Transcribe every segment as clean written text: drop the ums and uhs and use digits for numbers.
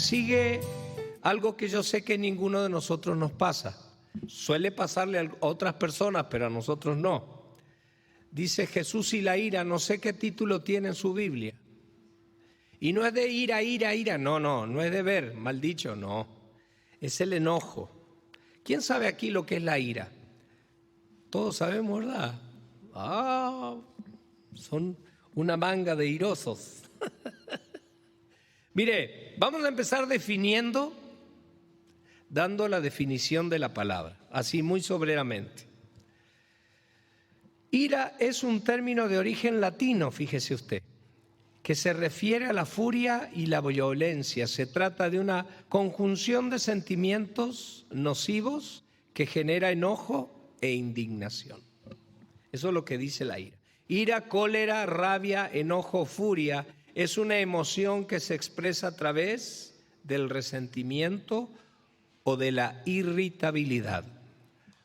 sigue algo que yo sé que ninguno de nosotros nos pasa. Suele pasarle a otras personas, pero a nosotros no. Dice Jesús y la ira, no sé qué título tiene en su Biblia. Y no es de ira, no es de ver, mal dicho, no. Es el enojo. ¿Quién sabe aquí lo que es la ira? Todos sabemos, ¿verdad? Son una manga de irosos. Mire, vamos a empezar dando la definición de la palabra, así muy soberamente. Ira es un término de origen latino, fíjese usted, que se refiere a la furia y la violencia. Se trata de una conjunción de sentimientos nocivos que genera enojo e indignación. Eso es lo que dice la ira. Ira, cólera, rabia, enojo, furia es una emoción que se expresa a través del resentimiento o de la irritabilidad.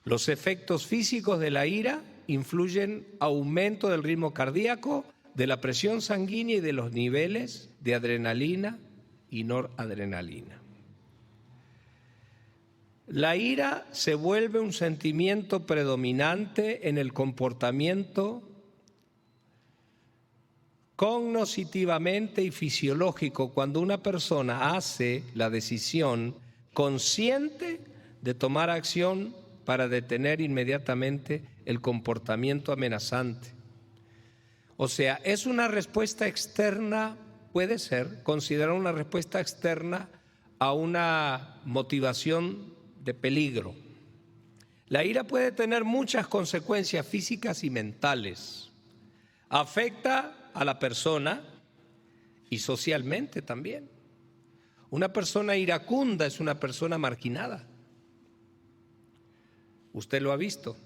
Los efectos físicos de la ira influyen aumento del ritmo cardíaco, de la presión sanguínea y de los niveles de adrenalina y noradrenalina. La ira se vuelve un sentimiento predominante en el comportamiento cognitivamente y fisiológico cuando una persona hace la decisión consciente de tomar acción para detener inmediatamente el comportamiento amenazante. O sea, es una respuesta externa, puede ser considerada una respuesta externa a una motivación de peligro. La ira puede tener muchas consecuencias físicas y mentales. Afecta a la persona y socialmente también. Una persona iracunda es una persona marginada. Usted lo ha visto.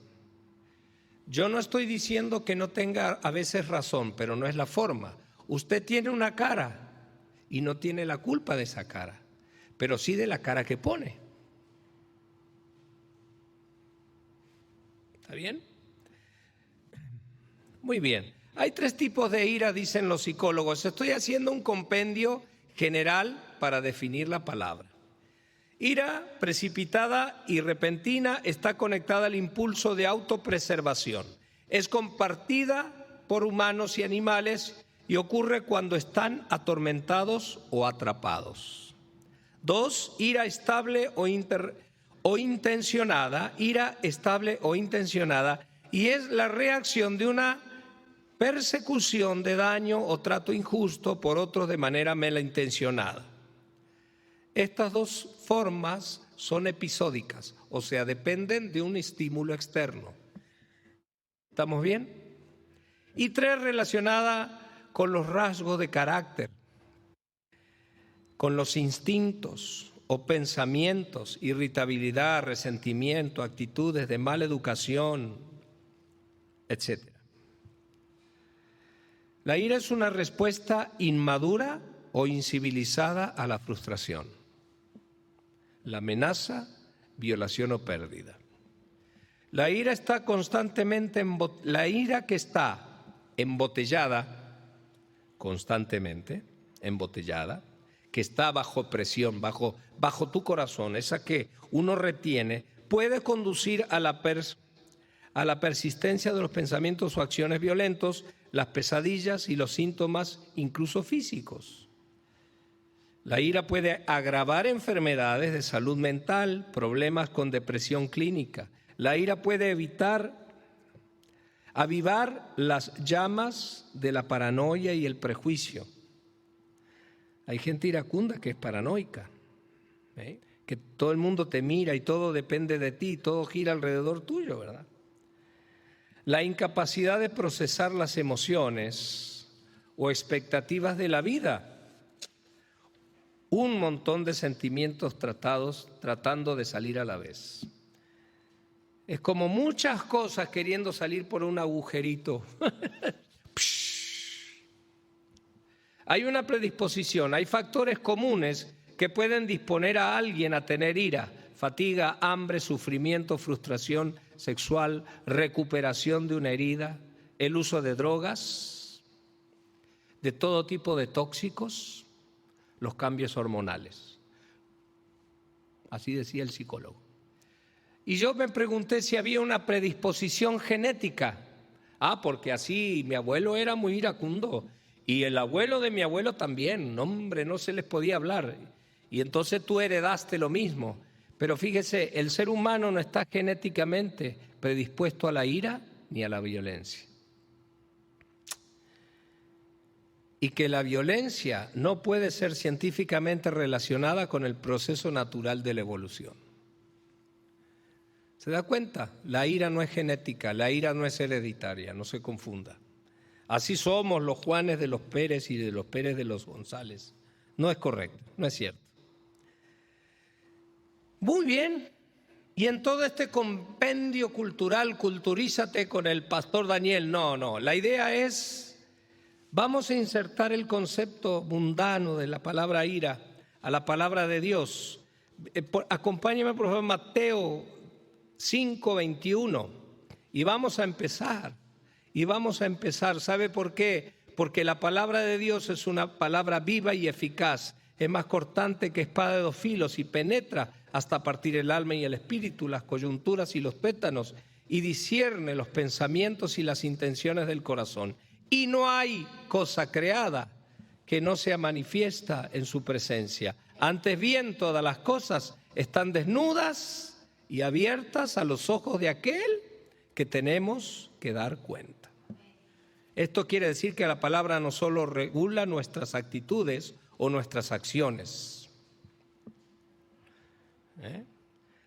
Yo no estoy diciendo que no tenga a veces razón, pero no es la forma. Usted tiene una cara y no tiene la culpa de esa cara, pero sí de la cara que pone. ¿Está bien? Muy bien. Hay 3 tipos de ira, dicen los psicólogos. Estoy haciendo un compendio general para definir la palabra. Ira precipitada y repentina está conectada al impulso de autopreservación. Es compartida por humanos y animales y ocurre cuando están atormentados o atrapados. 2, ira estable o intencionada. Ira estable o intencionada, y es la reacción de una persecución de daño o trato injusto por otros de manera malintencionada. Estas 2 formas son episódicas, o sea, dependen de un estímulo externo. ¿Estamos bien? Y 3, relacionada con los rasgos de carácter, con los instintos o pensamientos, irritabilidad, resentimiento, actitudes de mala educación, etc. La ira es una respuesta inmadura o incivilizada a la frustración, la amenaza, violación o pérdida. La ira está constantemente que está embotellada, constantemente embotellada, que está bajo presión, bajo tu corazón, esa que uno retiene, puede conducir a la persistencia de los pensamientos o acciones violentos, las pesadillas y los síntomas incluso físicos. La ira puede agravar enfermedades de salud mental, problemas con depresión clínica. La ira puede avivar las llamas de la paranoia y el prejuicio. Hay gente iracunda que es paranoica, que todo el mundo te mira y todo depende de ti, todo gira alrededor tuyo, ¿verdad? La incapacidad de procesar las emociones o expectativas de la vida. Un montón de sentimientos tratando de salir a la vez. Es como muchas cosas queriendo salir por un agujerito. Hay una predisposición, hay factores comunes que pueden disponer a alguien a tener ira: fatiga, hambre, sufrimiento, frustración sexual, recuperación de una herida, el uso de drogas, de todo tipo de tóxicos, los cambios hormonales. así decía el psicólogo. Y yo me pregunté si había una predisposición genética. Porque así mi abuelo era muy iracundo y el abuelo de mi abuelo también, hombre, no se les podía hablar. Y entonces tú heredaste lo mismo. Pero fíjese, el ser humano no está genéticamente predispuesto a la ira ni a la violencia. Y que la violencia no puede ser científicamente relacionada con el proceso natural de la evolución. ¿Se da cuenta? La ira no es genética, la ira no es hereditaria, no se confunda. Así somos los Juanes de los Pérez y de los Pérez de los González. No es correcto, no es cierto. Muy bien, y en todo este compendio cultural, culturízate con el pastor Daniel. No, la idea es, vamos a insertar el concepto mundano de la palabra ira a la palabra de Dios. Acompáñame por favor, Mateo 5:21, y vamos a empezar, ¿sabe por qué? Porque la palabra de Dios es una palabra viva y eficaz, es más cortante que espada de dos filos y penetra hasta partir el alma y el espíritu, las coyunturas y los tuétanos, y discierne los pensamientos y las intenciones del corazón. Y no hay cosa creada que no sea manifiesta en su presencia. Antes bien, todas las cosas están desnudas y abiertas a los ojos de aquel que tenemos que dar cuenta. Esto quiere decir que la palabra no solo regula nuestras actitudes o nuestras acciones,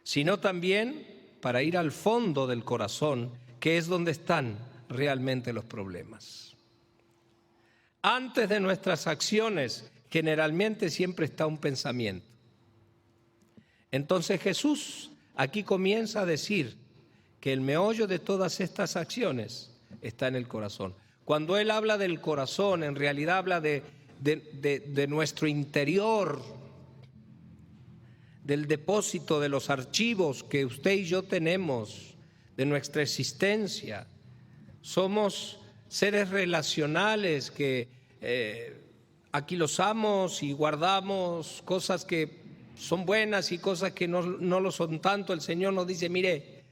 sino también para ir al fondo del corazón, que es donde están realmente los problemas. Antes de nuestras acciones, generalmente siempre está un pensamiento. Entonces Jesús aquí comienza a decir que el meollo de todas estas acciones está en el corazón. Cuando Él habla del corazón, en realidad habla de nuestro interior, del depósito de los archivos que usted y yo tenemos, de nuestra existencia. Somos seres relacionales que aquilosamos y guardamos cosas que son buenas y cosas que no lo son tanto. El Señor nos dice, mire,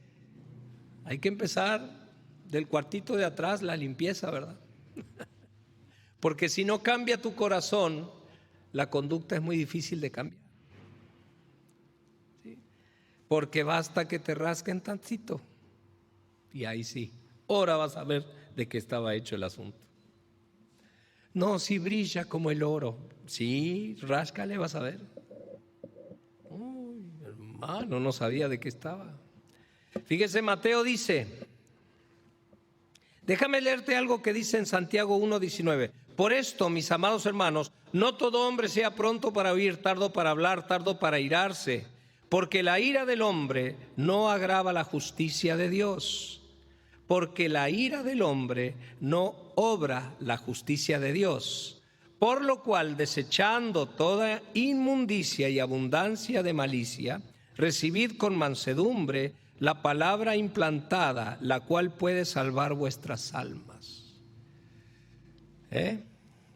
hay que empezar del cuartito de atrás la limpieza, ¿verdad? Porque si no cambia tu corazón, la conducta es muy difícil de cambiar. ¿Sí? Porque basta que te rasquen tantito y ahí sí, ahora vas a ver de qué estaba hecho el asunto. No, si brilla como el oro, sí, ráscale, vas a ver. Uy, hermano, no sabía de qué estaba. Fíjese, Mateo dice, déjame leerte algo que dice en Santiago 1:19. Por esto, mis amados hermanos, no todo hombre sea pronto para oír, tardo para hablar, tardo para airarse, porque la ira del hombre no agrava la justicia de Dios. Porque la ira del hombre no obra la justicia de Dios. Por lo cual, desechando toda inmundicia y abundancia de malicia, recibid con mansedumbre la palabra implantada, la cual puede salvar vuestras almas.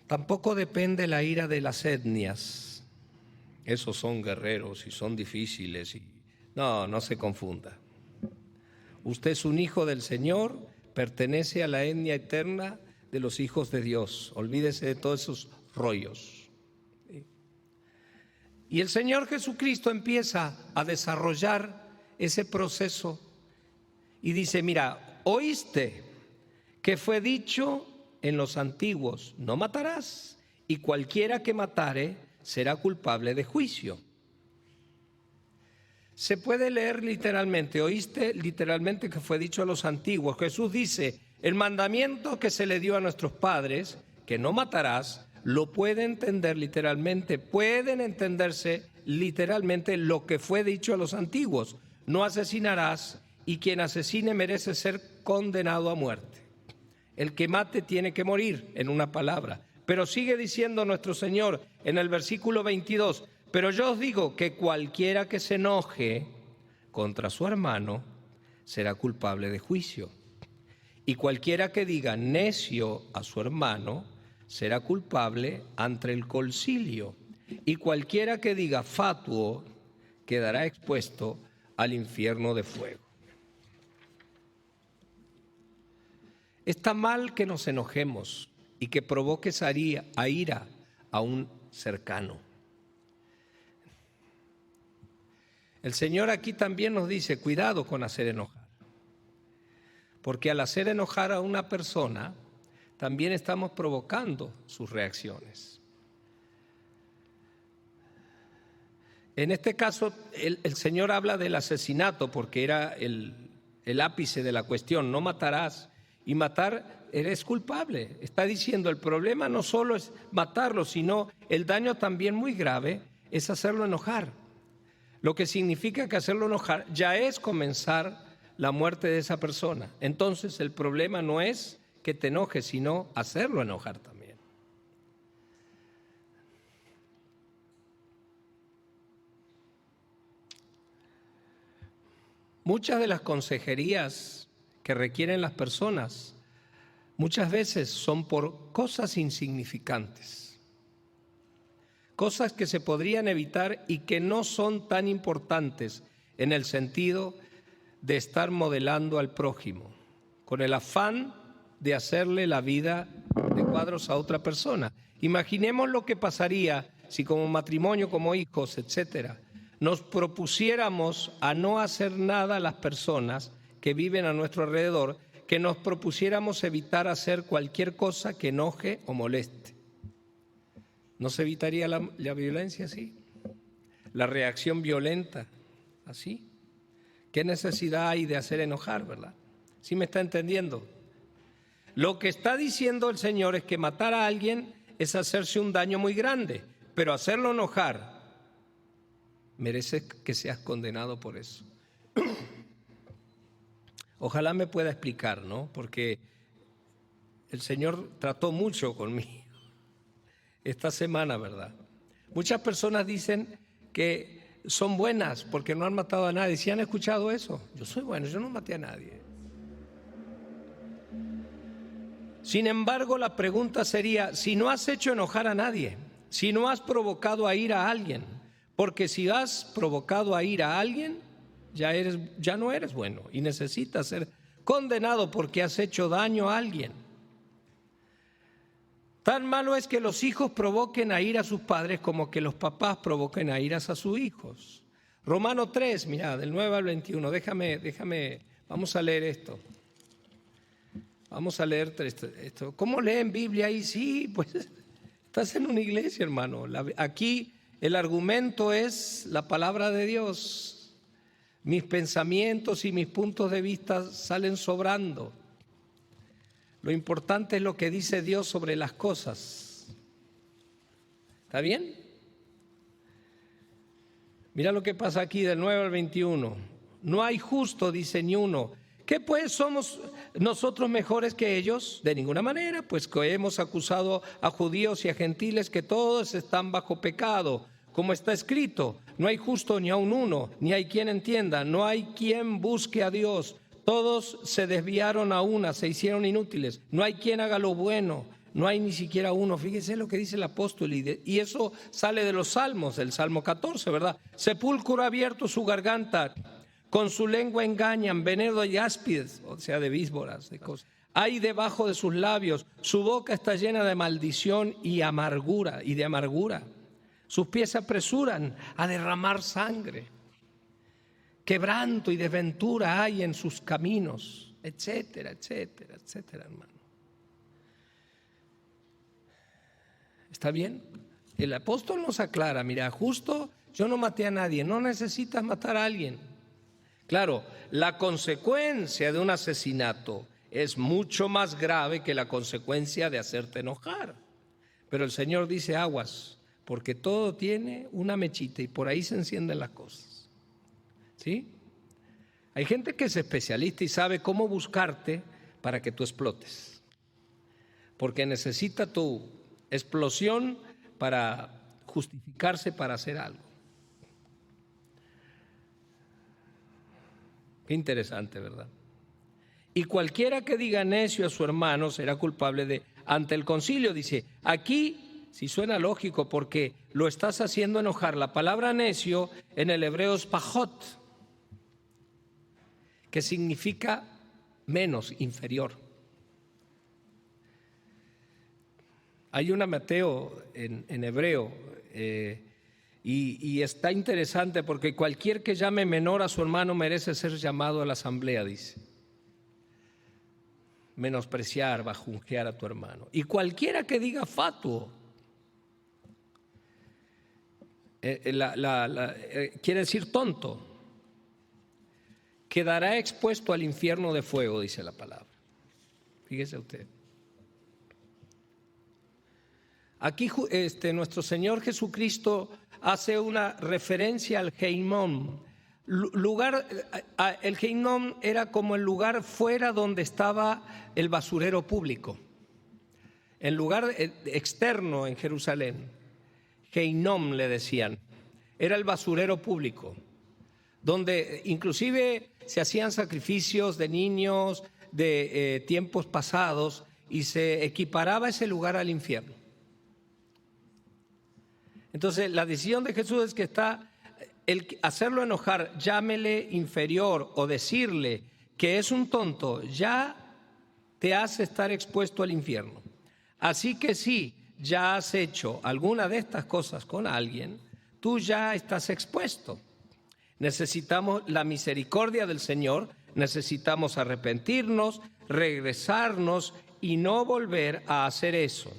Tampoco depende la ira de las etnias. Esos son guerreros y son difíciles. No se confunda. Usted es un hijo del Señor, pertenece a la etnia eterna de los hijos de Dios. Olvídese de todos esos rollos. Y el Señor Jesucristo empieza a desarrollar ese proceso y dice, mira, oíste que fue dicho en los antiguos, no matarás, y cualquiera que matare será culpable de juicio. Se puede leer literalmente, oíste literalmente que fue dicho a los antiguos. Jesús dice, el mandamiento que se le dio a nuestros padres, que no matarás, lo puede entender literalmente, pueden entenderse literalmente lo que fue dicho a los antiguos. No asesinarás y quien asesine merece ser condenado a muerte. El que mate tiene que morir, en una palabra. Pero sigue diciendo nuestro Señor en el versículo 22, pero yo os digo que cualquiera que se enoje contra su hermano será culpable de juicio. Y cualquiera que diga necio a su hermano será culpable ante el concilio. Y cualquiera que diga fatuo, quedará expuesto al infierno de fuego. Está mal que nos enojemos y que provoques a ira a un cercano. El Señor aquí también nos dice, cuidado con hacer enojar, porque al hacer enojar a una persona, también estamos provocando sus reacciones. En este caso, el Señor habla del asesinato, porque era el ápice de la cuestión, no matarás, y matar eres culpable. Está diciendo, el problema no solo es matarlo, sino el daño también muy grave es hacerlo enojar. Lo que significa que hacerlo enojar ya es comenzar la muerte de esa persona. Entonces el problema no es que te enojes, sino hacerlo enojar también. Muchas de las consejerías que requieren las personas, muchas veces son por cosas insignificantes, cosas que se podrían evitar y que no son tan importantes en el sentido de estar modelando al prójimo, con el afán de hacerle la vida de cuadros a otra persona. Imaginemos lo que pasaría si como matrimonio, como hijos, etcétera, nos propusiéramos a no hacer nada a las personas que viven a nuestro alrededor, que nos propusiéramos evitar hacer cualquier cosa que enoje o moleste. ¿No se evitaría la violencia así? La reacción violenta así. ¿Qué necesidad hay de hacer enojar, verdad? ¿Sí me está entendiendo? Lo que está diciendo el Señor es que matar a alguien es hacerse un daño muy grande, pero hacerlo enojar merece que seas condenado por eso. Ojalá me pueda explicar, ¿no? Porque el Señor trató mucho conmigo esta semana, ¿verdad? Muchas personas dicen que son buenas porque no han matado a nadie. ¿Sí han escuchado eso? Yo soy bueno, yo no maté a nadie. Sin embargo, la pregunta sería, si no has hecho enojar a nadie, si no has provocado a ira a alguien, porque si has provocado a ira a alguien, ya no eres bueno y necesitas ser condenado porque has hecho daño a alguien. Tan malo es que los hijos provoquen a ira a sus padres como que los papás provoquen a iras a sus hijos. Romanos 3, mira, del 9 al 21, déjame, vamos a leer esto. Vamos a leer esto. ¿Cómo leen Biblia ahí? Sí, pues estás en una iglesia, hermano. Aquí el argumento es la palabra de Dios. Mis pensamientos y mis puntos de vista salen sobrando. Lo importante es lo que dice Dios sobre las cosas. ¿Está bien? Mira lo que pasa aquí del 9 al 21. No hay justo, dice ni uno. ¿Qué pues somos nosotros mejores que ellos? De ninguna manera, pues que hemos acusado a judíos y a gentiles que todos están bajo pecado. Como está escrito, no hay justo ni aun uno, ni hay quien entienda, no hay quien busque a Dios. Todos se desviaron a una, se hicieron inútiles. No hay quien haga lo bueno, no hay ni siquiera uno. Fíjese lo que dice el apóstol, y eso sale de los salmos, del Salmo 14, ¿verdad? Sepulcro abierto su garganta, con su lengua engañan, veneno de áspides, o sea, de víboras, de cosas. Hay debajo de sus labios, su boca está llena de maldición y de amargura. Sus pies se apresuran a derramar sangre. Quebranto y desventura hay en sus caminos, etcétera, etcétera, etcétera, hermano. ¿Está bien? El apóstol nos aclara, mira, justo yo no maté a nadie, no necesitas matar a alguien. Claro, la consecuencia de un asesinato es mucho más grave que la consecuencia de hacerte enojar. Pero el Señor dice aguas, porque todo tiene una mechita y por ahí se encienden las cosas. ¿Sí? Hay gente que es especialista y sabe cómo buscarte para que tú explotes. Porque necesita tu explosión para justificarse para hacer algo. Qué interesante, ¿verdad? Y cualquiera que diga necio a su hermano será culpable ante el concilio. Dice, aquí, si suena lógico, porque lo estás haciendo enojar. La palabra necio en el hebreo es pajot, que significa menos, inferior. Hay una Mateo en hebreo y está interesante porque cualquier que llame menor a su hermano merece ser llamado a la asamblea, dice. Menospreciar, bajunjear a tu hermano. Y cualquiera que diga fatuo, quiere decir tonto, quedará expuesto al infierno de fuego, dice la palabra. Fíjese usted. Aquí nuestro Señor Jesucristo hace una referencia al Geinón. El Geinón era como el lugar fuera donde estaba el basurero público. El lugar externo en Jerusalén, Geinón le decían, era el basurero público, donde inclusive se hacían sacrificios de niños de tiempos pasados y se equiparaba ese lugar al infierno. Entonces la decisión de Jesús es que está el hacerlo enojar, llámele inferior o decirle que es un tonto, ya te hace estar expuesto al infierno. Así que si ya has hecho alguna de estas cosas con alguien, tú ya estás expuesto. Necesitamos la misericordia del Señor, necesitamos arrepentirnos, regresarnos y no volver a hacer eso.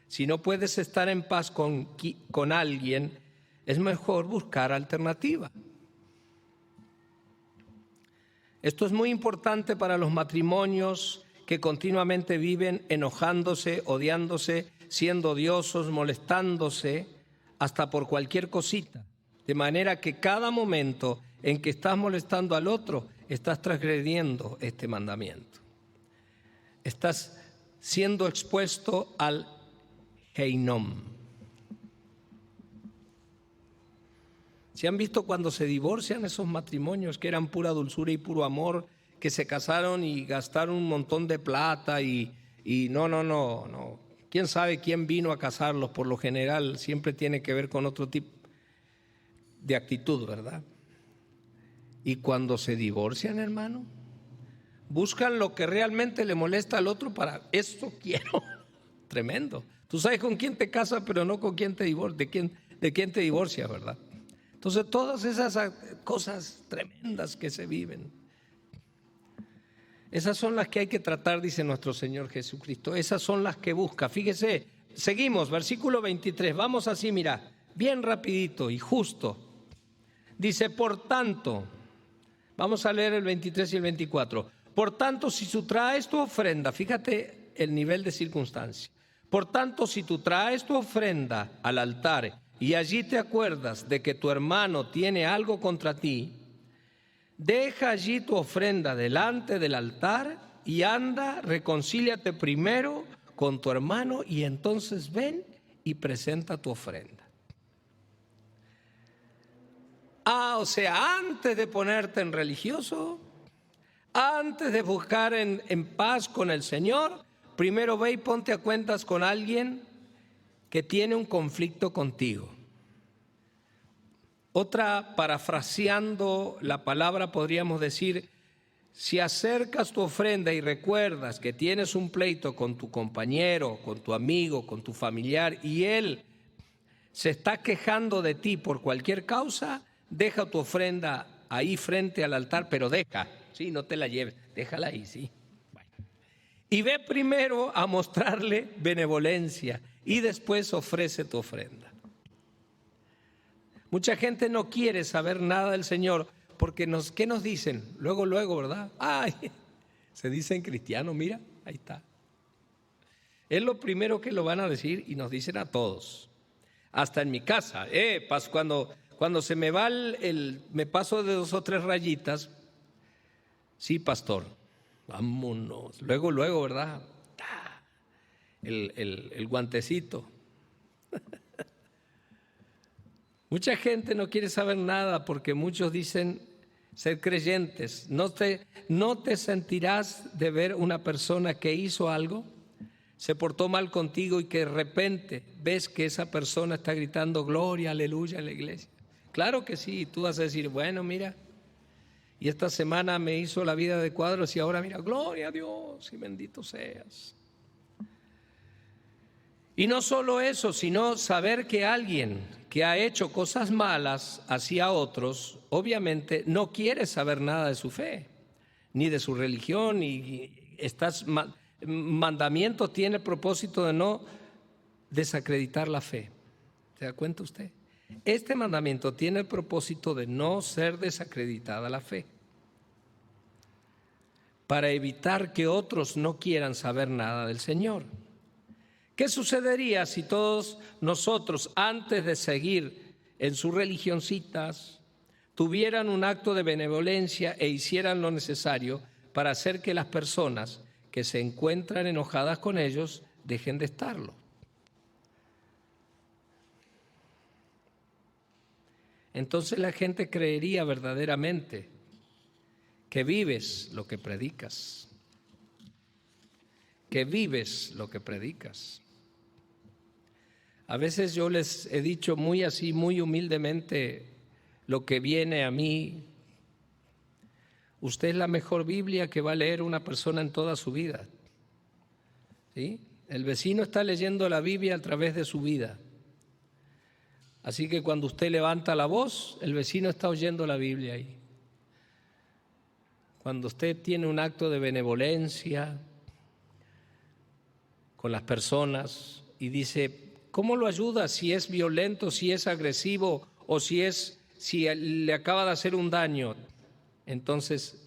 Si no puedes estar en paz con alguien, es mejor buscar alternativa. Esto es muy importante para los matrimonios que continuamente viven enojándose, odiándose, siendo odiosos, molestándose, hasta por cualquier cosita. De manera que cada momento en que estás molestando al otro, estás transgrediendo este mandamiento. Estás siendo expuesto al Geinón. ¿Se han visto cuando se divorcian esos matrimonios que eran pura dulzura y puro amor, que se casaron y gastaron un montón de plata y no? ¿Quién sabe quién vino a casarlos? Por lo general siempre tiene que ver con otro tipo de actitud, ¿verdad? Y cuando se divorcian, hermano, buscan lo que realmente le molesta al otro para esto quiero. Tremendo. Tú sabes con quién te casas, pero no con quién te divorcias, de quién te divorcias, ¿verdad? Entonces todas esas cosas tremendas que se viven, esas son las que hay que tratar, dice nuestro Señor Jesucristo. Esas son las que busca. Fíjese, seguimos, versículo 23. Vamos así, mira, bien rapidito y justo. Dice, por tanto, vamos a leer el 23 y el 24. Por tanto, si tú traes tu ofrenda, fíjate el nivel de circunstancia. Por tanto, si tú traes tu ofrenda al altar y allí te acuerdas de que tu hermano tiene algo contra ti, deja allí tu ofrenda delante del altar y anda, reconcíliate primero con tu hermano y entonces ven y presenta tu ofrenda. O sea, antes de ponerte en religioso, antes de buscar en paz con el Señor, primero ve y ponte a cuentas con alguien que tiene un conflicto contigo. Otra, parafraseando la palabra, podríamos decir, si acercas tu ofrenda y recuerdas que tienes un pleito con tu compañero, con tu amigo, con tu familiar, y él se está quejando de ti por cualquier causa, deja tu ofrenda ahí frente al altar, pero sí, no te la lleves, déjala ahí, sí. Bueno. Y ve primero a mostrarle benevolencia y después ofrece tu ofrenda. Mucha gente no quiere saber nada del Señor porque ¿qué nos dicen? Luego, ¿verdad? Se dicen cristianos, mira, ahí está. Es lo primero que lo van a decir y nos dicen a todos. Hasta en mi casa, cuando se me va me paso de 2 o 3 rayitas, sí, pastor, vámonos. Luego, ¿verdad? El guantecito. Mucha gente no quiere saber nada porque muchos dicen ser creyentes. ¿No te sentirás de ver una persona que hizo algo, se portó mal contigo y que de repente ves que esa persona está gritando gloria, aleluya en la iglesia? Claro que sí, tú vas a decir, bueno, mira, y esta semana me hizo la vida de cuadros y ahora mira, gloria a Dios y bendito seas. Y no solo eso, sino saber que alguien que ha hecho cosas malas hacia otros, obviamente no quiere saber nada de su fe, ni de su religión, y estas mandamientos tiene el propósito de no desacreditar la fe. ¿Se da cuenta usted? Este mandamiento tiene el propósito de no ser desacreditada la fe, para evitar que otros no quieran saber nada del Señor. ¿Qué sucedería si todos nosotros, antes de seguir en sus religioncitas, tuvieran un acto de benevolencia e hicieran lo necesario para hacer que las personas que se encuentran enojadas con ellos dejen de estarlo? Entonces la gente creería verdaderamente que vives lo que predicas, que vives lo que predicas. A veces yo les he dicho muy así, muy humildemente, lo que viene a mí. Usted es la mejor Biblia que va a leer una persona en toda su vida, ¿sí? El vecino está leyendo la Biblia a través de su vida. Así que cuando usted levanta la voz, el vecino está oyendo la Biblia ahí. Cuando usted tiene un acto de benevolencia con las personas y dice, ¿cómo lo ayuda si es violento, si es agresivo o si le acaba de hacer un daño? Entonces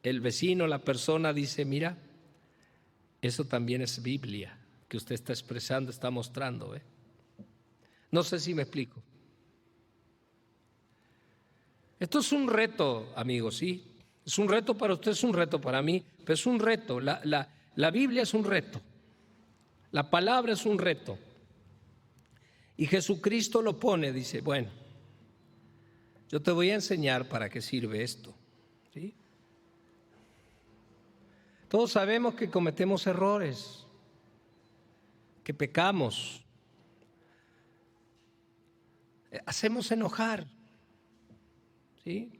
el vecino, la persona dice, mira, eso también es Biblia que usted está expresando, está mostrando, ¿eh? No sé si me explico. Esto es un reto, amigos, ¿sí? Es un reto para usted, es un reto para mí, pero es un reto. La Biblia es un reto. La palabra es un reto. Y Jesucristo lo pone, dice, bueno, yo te voy a enseñar para qué sirve esto, ¿sí? Todos sabemos que cometemos errores, que pecamos. Hacemos enojar, ¿sí?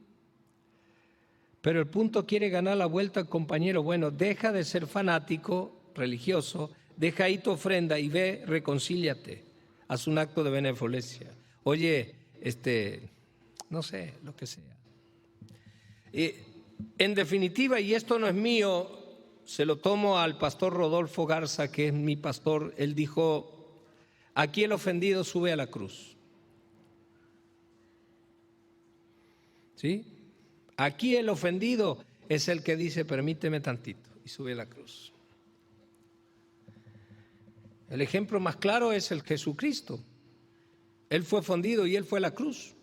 Pero el punto quiere ganar la vuelta al compañero. Bueno, deja de ser fanático religioso, deja ahí tu ofrenda y ve, reconcíliate, haz un acto de benevolencia. Oye, no sé, lo que sea. En definitiva, y esto no es mío, se lo tomo al pastor Rodolfo Garza, que es mi pastor. Él dijo, aquí el ofendido sube a la cruz. ¿Sí? Aquí el ofendido es el que dice, permíteme tantito, y sube a la cruz. El ejemplo más claro es el Jesucristo. Él fue ofendido y él fue a la cruz.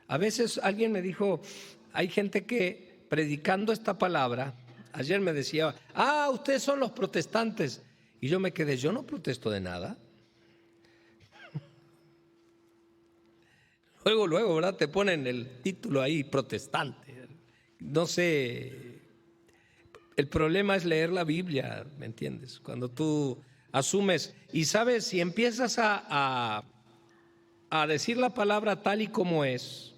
A veces alguien me dijo, hay gente que predicando esta palabra, ayer me decía, ustedes son los protestantes. Y yo me quedé, yo no protesto de nada. Luego, ¿verdad? Te ponen el título ahí, protestante. No sé, el problema es leer la Biblia, ¿me entiendes? Cuando tú asumes, y sabes, si empiezas a decir la palabra tal y como es,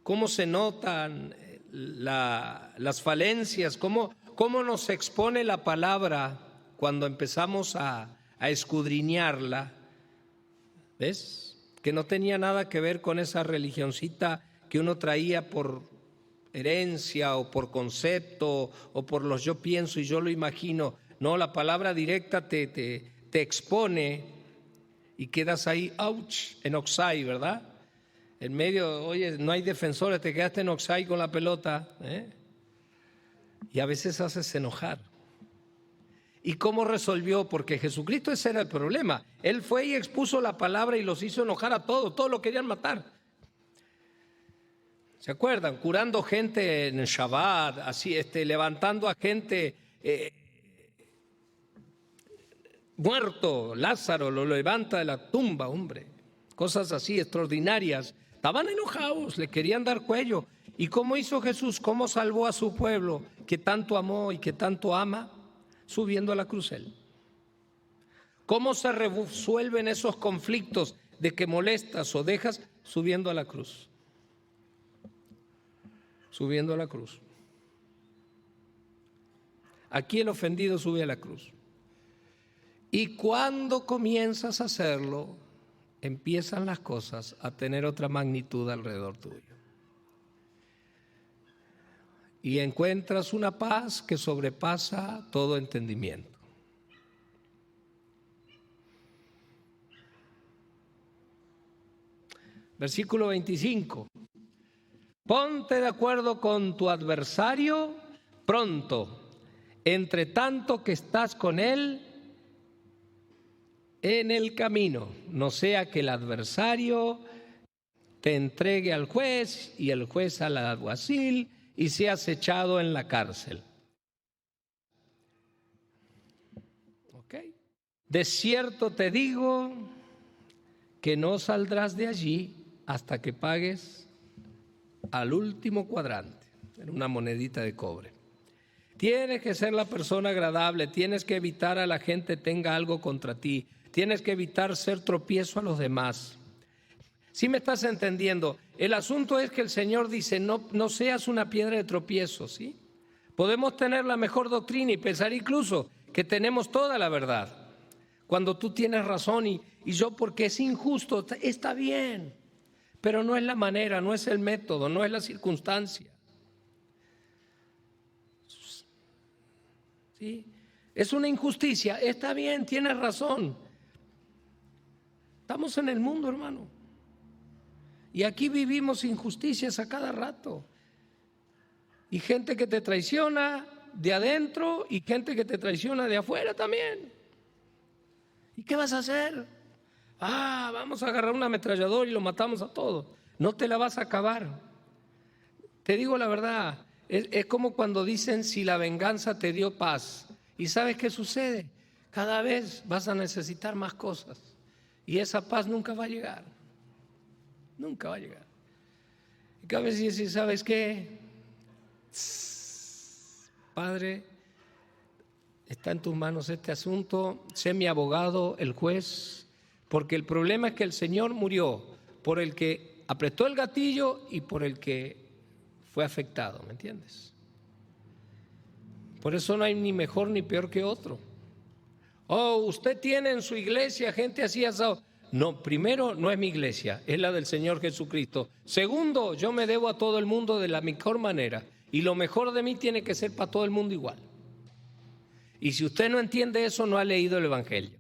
cómo se notan las falencias, cómo nos expone la palabra cuando empezamos a escudriñarla, ¿ves? Que no tenía nada que ver con esa religioncita que uno traía por herencia o por concepto o por los yo pienso y yo lo imagino. No, la palabra directa te expone y quedas ahí, ouch, en offside, ¿verdad? En medio, oye, no hay defensores, te quedaste en offside con la pelota, ¿eh? Y a veces haces enojar. ¿Y cómo resolvió? Porque Jesucristo, ese era el problema. Él fue y expuso la palabra y los hizo enojar a todos lo querían matar. ¿Se acuerdan? Curando gente en Shabbat, así, levantando a gente muerto, Lázaro lo levanta de la tumba, hombre. Cosas así extraordinarias. Estaban enojados, le querían dar cuello. ¿Y cómo hizo Jesús? ¿Cómo salvó a su pueblo que tanto amó y que tanto ama? Subiendo a la cruz él. ¿Cómo se resuelven esos conflictos de que molestas o dejas? Subiendo a la cruz. Subiendo a la cruz. Aquí el ofendido sube a la cruz. Y cuando comienzas a hacerlo, empiezan las cosas a tener otra magnitud alrededor tuyo. Y encuentras una paz que sobrepasa todo entendimiento. Versículo 25. Ponte de acuerdo con tu adversario pronto, entre tanto que estás con él en el camino, no sea que el adversario te entregue al juez y el juez al alguacil y seas echado en la cárcel. ¿Ok? De cierto te digo que no saldrás de allí hasta que pagues al último cuadrante, en una monedita de cobre. Tienes que ser la persona agradable, tienes que evitar a la gente tenga algo contra ti, tienes que evitar ser tropiezo a los demás. ¿Sí me estás entendiendo? El asunto es que el Señor dice, no seas una piedra de tropiezo, ¿sí? Podemos tener la mejor doctrina y pensar incluso que tenemos toda la verdad. Cuando tú tienes razón y yo porque es injusto, está bien, pero no es la manera, no es el método, no es la circunstancia. ¿Sí? Es una injusticia, está bien, tienes razón. Estamos en el mundo, hermano. Y aquí vivimos injusticias a cada rato. Y gente que te traiciona de adentro y gente que te traiciona de afuera también. ¿Y qué vas a hacer? Vamos a agarrar un ametrallador y lo matamos a todos. No te la vas a acabar. Te digo la verdad, es como cuando dicen si la venganza te dio paz. ¿Y sabes qué sucede? Cada vez vas a necesitar más cosas. Y esa paz nunca va a llegar. Nunca va a llegar. Y cada vez dices, ¿sabes qué? Padre, está en tus manos este asunto, sé mi abogado, el juez, porque el problema es que el Señor murió por el que apretó el gatillo y por el que fue afectado, ¿me entiendes? Por eso no hay ni mejor ni peor que otro. Usted tiene en su iglesia gente así asado. No, primero, no es mi iglesia, es la del Señor Jesucristo. Segundo, yo me debo a todo el mundo de la mejor manera y lo mejor de mí tiene que ser para todo el mundo igual. Y si usted no entiende eso, no ha leído el Evangelio.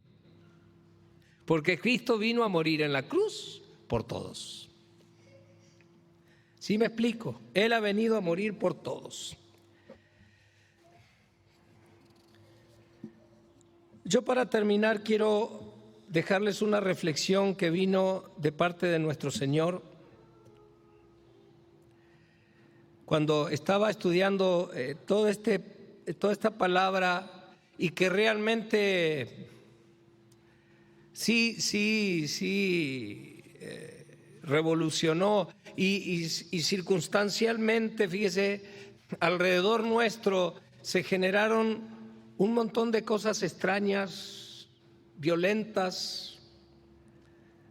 Porque Cristo vino a morir en la cruz por todos. ¿Sí me explico? Él ha venido a morir por todos. Yo para terminar quiero dejarles una reflexión que vino de parte de nuestro Señor. Cuando estaba estudiando toda esta palabra y que realmente sí revolucionó y circunstancialmente, fíjese, alrededor nuestro se generaron un montón de cosas extrañas, violentas,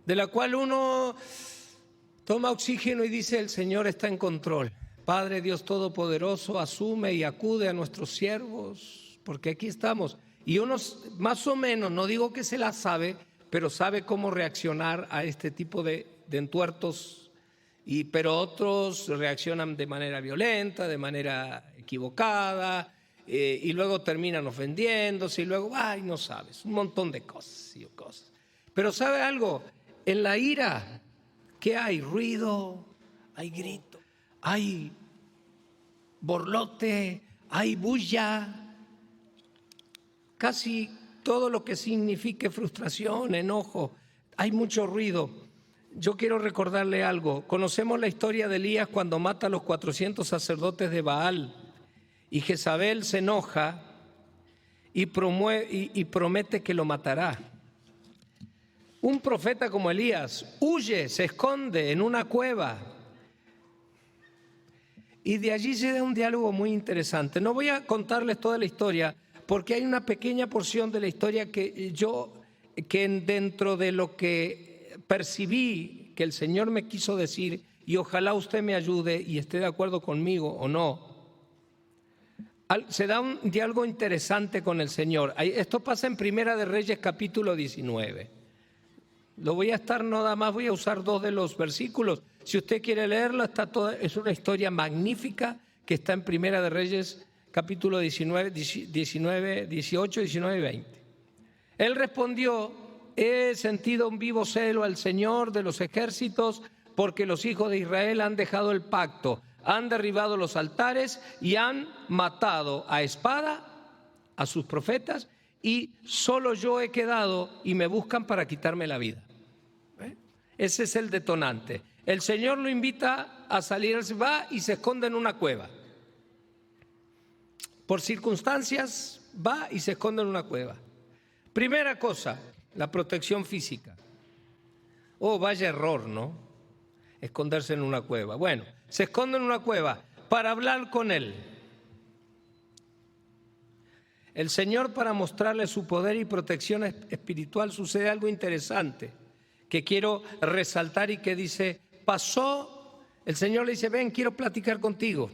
de la cual uno toma oxígeno y dice, el Señor está en control. Padre Dios Todopoderoso, asume y acude a nuestros siervos, porque aquí estamos. Y uno más o menos, no digo que se la sabe, pero sabe cómo reaccionar a este tipo de entuertos, pero otros reaccionan de manera violenta, de manera equivocada, y luego terminan ofendiéndose, y luego, no sabes, un montón de cosas. Pero ¿sabe algo? En la ira, ¿qué hay? Ruido, hay grito, hay borlote, hay bulla, casi todo lo que signifique frustración, enojo, hay mucho ruido. Yo quiero recordarle algo. Conocemos la historia de Elías cuando mata a los 400 sacerdotes de Baal y Jezabel se enoja y promete que lo matará. Un profeta como Elías huye, se esconde en una cueva. Y de allí se da un diálogo muy interesante. No voy a contarles toda la historia, porque hay una pequeña porción de la historia que dentro de lo que percibí que el Señor me quiso decir, y ojalá usted me ayude y esté de acuerdo conmigo o no, se da un diálogo interesante con el Señor. Esto pasa en Primera de Reyes capítulo 19. Voy a usar 2 de los versículos. Si usted quiere leerlo, es una historia magnífica que está en Primera de Reyes capítulo 18, 19 y 20. Él respondió: he sentido un vivo celo al Señor de los ejércitos, porque los hijos de Israel han dejado el pacto, han derribado los altares y han matado a espada a sus profetas, y solo yo he quedado y me buscan para quitarme la vida. Ese es el detonante. El Señor lo invita a salir, va y se esconde en una cueva. Por circunstancias, va y se esconde en una cueva. Primera cosa, la protección física. Oh, vaya error, ¿no? Esconderse en una cueva. Bueno, se esconde en una cueva para hablar con Él. El Señor, para mostrarle su poder y protección espiritual, sucede algo interesante que quiero resaltar y que dice, el Señor le dice, ven, quiero platicar contigo.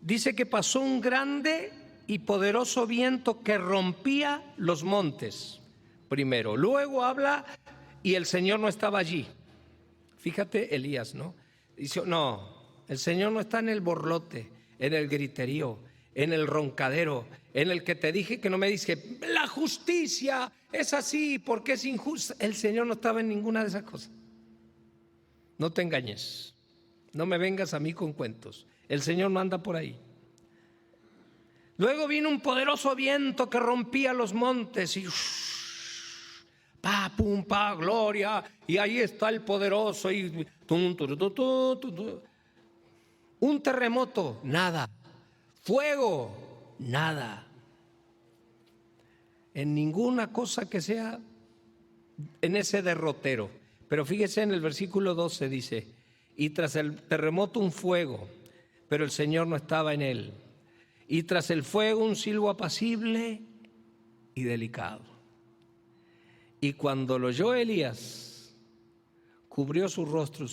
Dice que pasó un grande y poderoso viento que rompía los montes, primero. Luego habla y el Señor no estaba allí. Fíjate Elías, ¿no? Dice, no, el Señor no está en el borlote, en el griterío, en el roncadero, en el que te dije que no me dice, la justicia es así porque es injusta. El Señor no estaba en ninguna de esas cosas. No te engañes, no me vengas a mí con cuentos. El Señor no anda por ahí. Luego vino un poderoso viento que rompía los montes y pa, pum, pa, gloria, y ahí está el poderoso y un terremoto, nada. Fuego, nada. En ninguna cosa que sea en ese derrotero. Pero fíjese en el versículo 12 dice, y tras el terremoto un fuego, pero el Señor no estaba en él. Y tras el fuego un silbo apacible y delicado. Y cuando lo oyó Elías, cubrió su rostro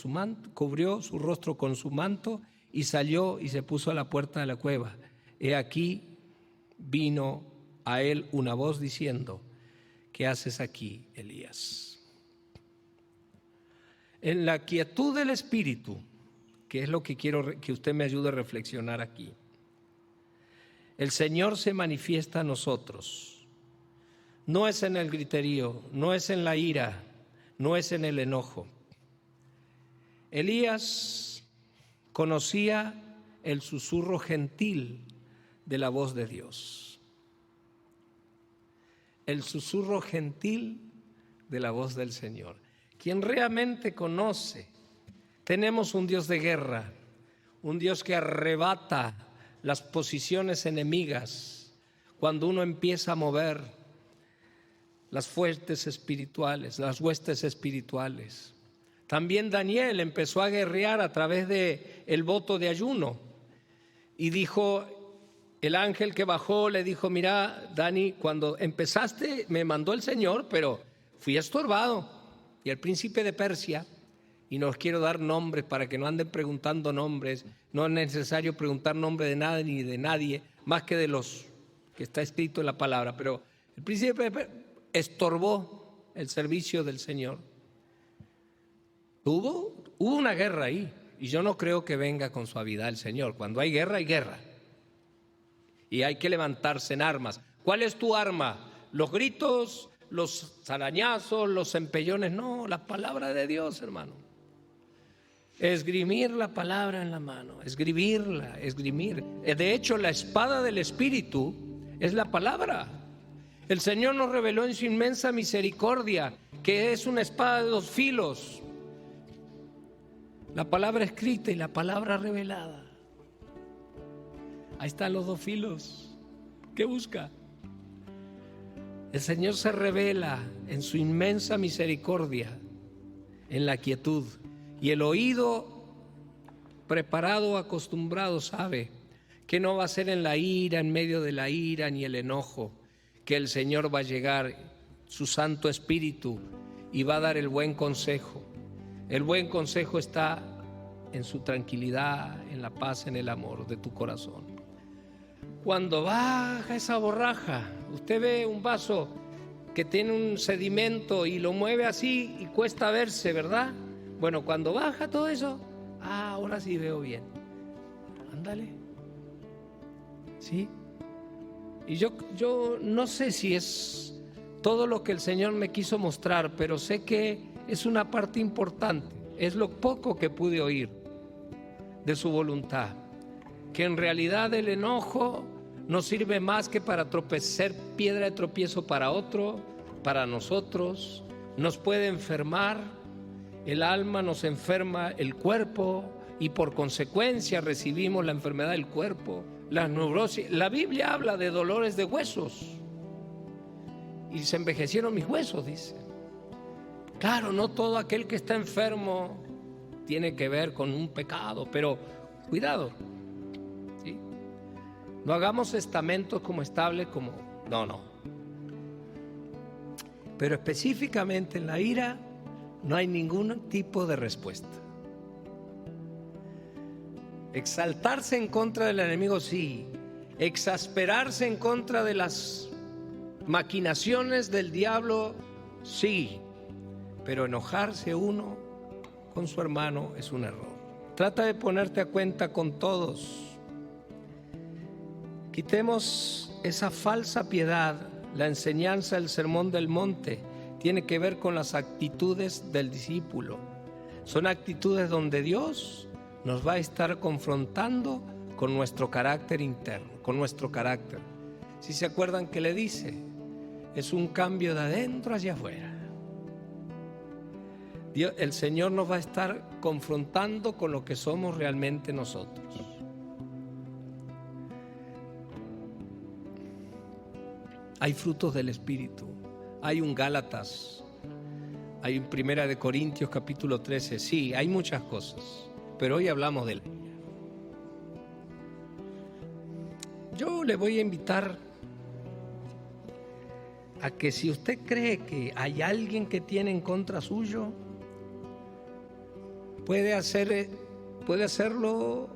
con su manto y salió y se puso a la puerta de la cueva. He aquí vino a él una voz diciendo, ¿qué haces aquí, Elías? En la quietud del espíritu, que es lo que quiero que usted me ayude a reflexionar aquí, el Señor se manifiesta a nosotros. No es en el griterío, no es en la ira, no es en el enojo. Elías conocía el susurro gentil de la voz de Dios. El susurro gentil de la voz del Señor. Quien realmente conoce, tenemos un Dios de guerra, un Dios que arrebata las posiciones enemigas cuando uno empieza a mover las fuerzas espirituales, las huestes espirituales. También Daniel empezó a guerrear a través del voto de ayuno y dijo, el ángel que bajó le dijo, mira, Dani, cuando empezaste me mandó el Señor, pero fui estorbado. Y el príncipe de Persia, y no os quiero dar nombres para que no anden preguntando nombres, no es necesario preguntar nombre de nada ni de nadie, más que de los que está escrito en la palabra, pero el príncipe de Persia estorbó el servicio del Señor. Hubo una guerra ahí, y yo no creo que venga con suavidad el Señor. Cuando hay guerra, hay guerra. Y hay que levantarse en armas. ¿Cuál es tu arma? ¿Los gritos, los arañazos, los empellones? No, la palabra de Dios, hermano. Esgrimir la palabra en la mano, esgrimir. De hecho, la espada del Espíritu es la palabra. El Señor nos reveló en su inmensa misericordia que es una espada de 2 filos. La palabra escrita y la palabra revelada. Ahí están los 2 filos. ¿Qué busca? El Señor se revela en su inmensa misericordia, en la quietud. Y el oído preparado, acostumbrado, sabe que no va a ser en la ira, en medio de la ira ni el enojo, que el Señor va a llegar, su Santo Espíritu, y va a dar el buen consejo. El buen consejo está en su tranquilidad, en la paz, en el amor de tu corazón. Cuando baja esa borraja, usted ve un vaso que tiene un sedimento y lo mueve así y cuesta verse, ¿verdad? Bueno, cuando baja todo eso, ahora sí veo bien. Ándale. ¿Sí? Y yo no sé si es todo lo que el Señor me quiso mostrar, pero sé que es una parte importante. Es lo poco que pude oír de su voluntad. Que en realidad el enojo no sirve más que para ser piedra de tropiezo para otro, para nosotros. Nos puede enfermar el alma, nos enferma el cuerpo y por consecuencia recibimos la enfermedad del cuerpo, la neurosis. La Biblia habla de dolores de huesos y se envejecieron mis huesos, dice. Claro, no todo aquel que está enfermo tiene que ver con un pecado, pero cuidado, ¿sí? No hagamos estamentos como estables, como no. Pero específicamente en la ira no hay ningún tipo de respuesta. Exaltarse en contra del enemigo, sí. Exasperarse en contra de las maquinaciones del diablo, sí. Pero enojarse uno con su hermano es un error. Trata de ponerte a cuenta con todos. Quitemos esa falsa piedad. La enseñanza del Sermón del Monte tiene que ver con las actitudes del discípulo. Son actitudes donde Dios nos va a estar confrontando con nuestro carácter interno, con nuestro carácter. Si se acuerdan que le dice, es un cambio de adentro hacia afuera. El Señor nos va a estar confrontando con lo que somos realmente nosotros. Hay frutos del Espíritu, hay un Gálatas, hay un Primera de Corintios capítulo 13, sí, hay muchas cosas, pero hoy hablamos de él. Yo le voy a invitar a que si usted cree que hay alguien que tiene en contra suyo, puede hacerlo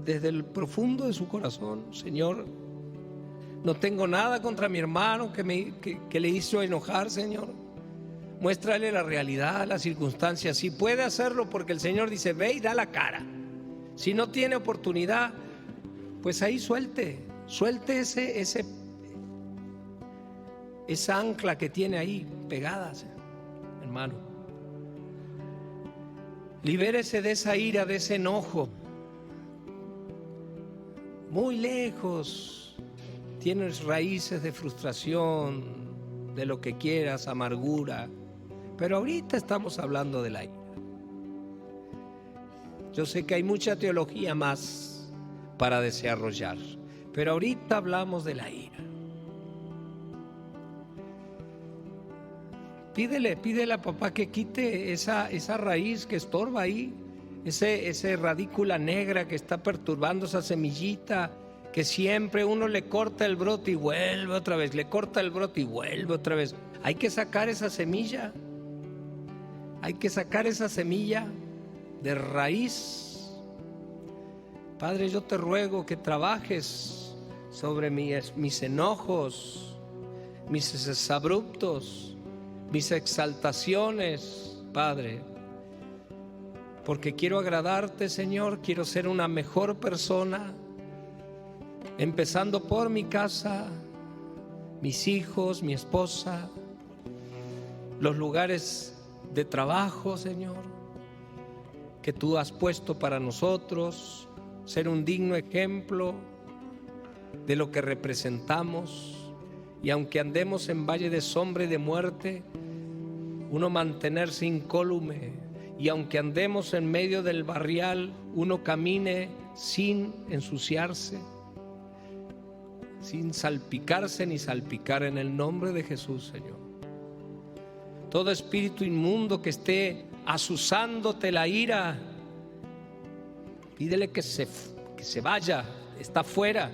desde el profundo de su corazón. Señor, no tengo nada contra mi hermano que le hizo enojar, Señor. Muéstrale la realidad, las circunstancias. Si puede hacerlo, porque el Señor dice, ve y da la cara. Si no tiene oportunidad, pues ahí suelte esa ancla que tiene ahí pegada, hermano. Libérese de esa ira, de ese enojo. Muy lejos tienes raíces de frustración, de lo que quieras, amargura. Pero ahorita estamos hablando de la ira. Yo sé que hay mucha teología más para desarrollar, pero ahorita hablamos de la ira. Pídele a papá que quite esa raíz que estorba ahí, ese radícula negra que está perturbando esa semillita, que siempre uno le corta el brote y vuelve otra vez, le corta el brote y vuelve otra vez. Hay que sacar esa semilla, de raíz. Padre, yo te ruego que trabajes sobre mis enojos, mis exabruptos, mis exaltaciones, Padre, porque quiero agradarte, Señor, quiero ser una mejor persona, empezando por mi casa, mis hijos, mi esposa, los lugares de trabajo, Señor, que tú has puesto para nosotros, ser un digno ejemplo de lo que representamos, y aunque andemos en valle de sombra y de muerte, uno mantenerse incólume, y aunque andemos en medio del barrial, uno camine sin ensuciarse, sin salpicarse ni salpicar, en el nombre de Jesús, Señor. Todo espíritu inmundo que esté azuzándote la ira, Pídele que se vaya, está fuera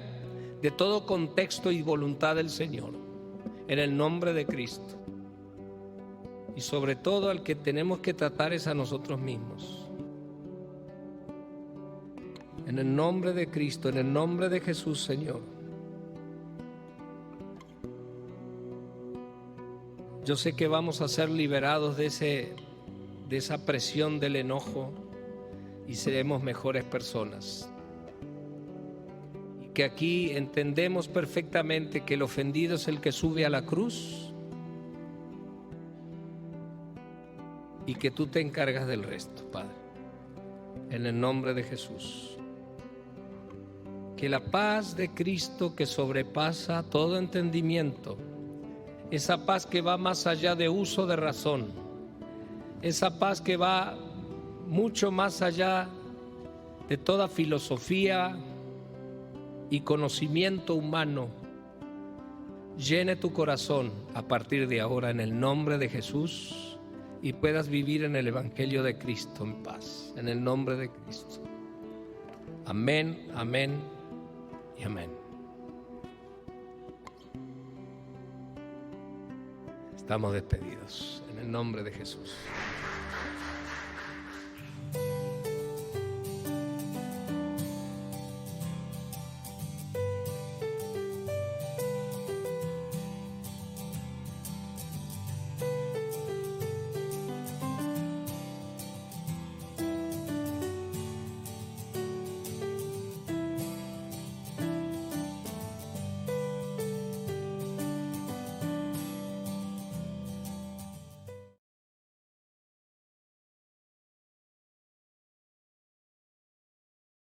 de todo contexto y voluntad del Señor, en el nombre de Cristo. Y sobre todo al que tenemos que tratar es a nosotros mismos. En el nombre de Cristo, en el nombre de Jesús, Señor. Yo sé que vamos a ser liberados de esa presión del enojo y seremos mejores personas. Y que aquí entendemos perfectamente que el ofendido es el que sube a la cruz y que tú te encargas del resto, Padre. En el nombre de Jesús. Que la paz de Cristo, que sobrepasa todo entendimiento, esa paz que va más allá de uso de razón, esa paz que va mucho más allá de toda filosofía y conocimiento humano, llene tu corazón a partir de ahora en el nombre de Jesús y puedas vivir en el Evangelio de Cristo en paz, en el nombre de Cristo. Amén, amén y amén. Estamos despedidos en el nombre de Jesús.